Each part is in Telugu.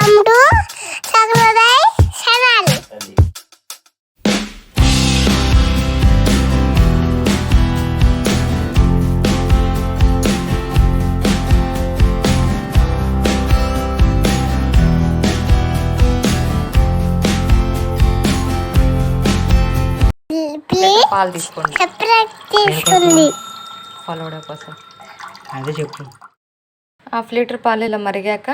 Welcome to సగరోదయ్ channel. పాలు తీసుకోండి సపరేట్ తీసుకుంది పాలవడ కోసం. అదే చెప్పు. హాఫ్ లీటర్ పాలు ఇలా మరిగాక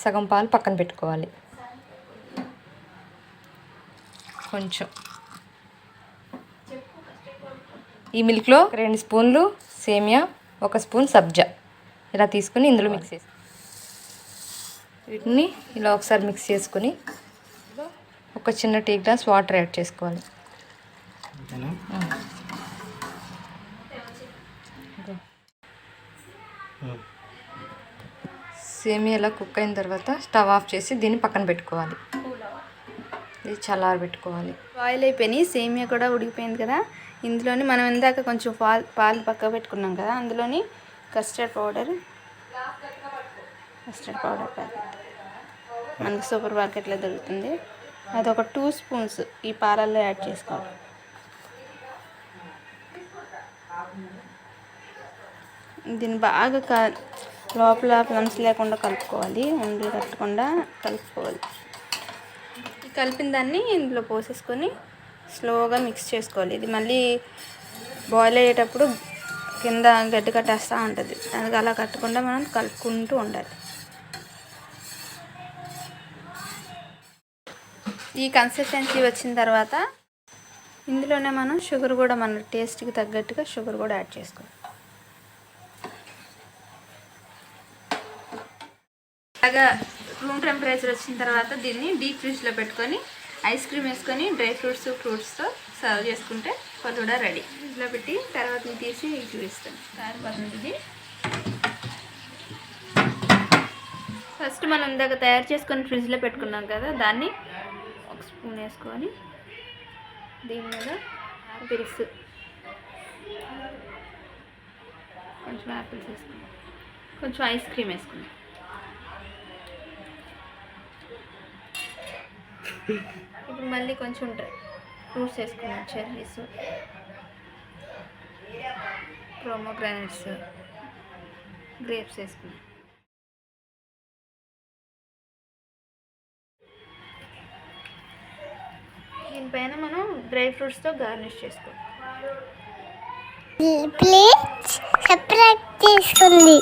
సగం పాలు పక్కన పెట్టుకోవాలి. కొంచెం ఈ మిల్క్లో 2 స్పూన్లు సేమియా, 1 స్పూన్ సబ్జా ఇలా తీసుకుని ఇందులో మిక్స్ చేసి వీటిని ఇలా ఒకసారి మిక్స్ చేసుకుని ఒక చిన్న టీ గ్లాస్ వాటర్ యాడ్ చేసుకోవాలి. సేమియా ఇలా కుక్ అయిన తర్వాత స్టవ్ ఆఫ్ చేసి దీన్ని పక్కన పెట్టుకోవాలి. ఇది చల్లారి పెట్టుకోవాలి. బాయిల్ అయిపోయినాయి, సేమియా కూడా ఉడికిపోయింది కదా. ఇందులోని మనం ఇందాక కొంచెం పాలు పక్క పెట్టుకున్నాం కదా, అందులోని కస్టర్డ్ పౌడర్ ప్యాకెట్ మనకు సూపర్ మార్కెట్లో దొరుకుతుంది. అది ఒక 2 స్పూన్స్ ఈ పాలల్లో యాడ్ చేసుకోవాలి. దీన్ని బాగా లోపల ప్లమ్స్ లేకుండా కలుపుకోవాలి, ఉండలు కట్టకుండా కలుపుకోవాలి. కలిపిన దాన్ని ఇందులో పోసేసుకొని స్లోగా మిక్స్ చేసుకోవాలి. ఇది మళ్ళీ బాయిల్ అయ్యేటప్పుడు కింద గడ్డి కట్టేస్తూ ఉంటుంది, అది అలా కట్టకుండా మనం కలుపుకుంటూ ఉండాలి. ఈ కన్సిస్టెన్సీ వచ్చిన తర్వాత ఇందులోనే మనం షుగర్ కూడా మన టేస్ట్కి తగ్గట్టుగా షుగర్ కూడా యాడ్ చేసుకోవాలి. బాగా రూమ్ టెంపరేచర్ వచ్చిన తర్వాత దీన్ని డీప్ ఫ్రిడ్జ్లో పెట్టుకొని ఐస్ క్రీమ్ వేసుకొని డ్రై ఫ్రూట్స్తో సర్వ్ చేసుకుంటే ఫలూడా రెడీ. ఫ్రిడ్జ్లో పెట్టి తర్వాత తీసి చూపిస్తాను. కారిపోతుంది ఇది. ఫస్ట్ మనం ఇందాక తయారు చేసుకొని ఫ్రిడ్జ్లో పెట్టుకున్నాం కదా, దాన్ని 1 స్పూన్ వేసుకొని దీని మీద యాపిల్స్, కొంచెం యాపిల్స్ వేసుకున్నాం, కొంచెం ఐస్ క్రీమ్ వేసుకున్నాం. ఇప్పుడు మళ్ళీ కొంచెం ఫ్రూట్స్ వేసుకున్నాం, చెర్రీస్, ప్రోమోగ్రానైట్స్, గ్రేప్స్ వేసుకున్నాం. దీనిపైన మనం డ్రై ఫ్రూట్స్తో గార్నిష్ చేసుకోవాలి. ప్లేట్ సెపరేట్ తీసుకుంది.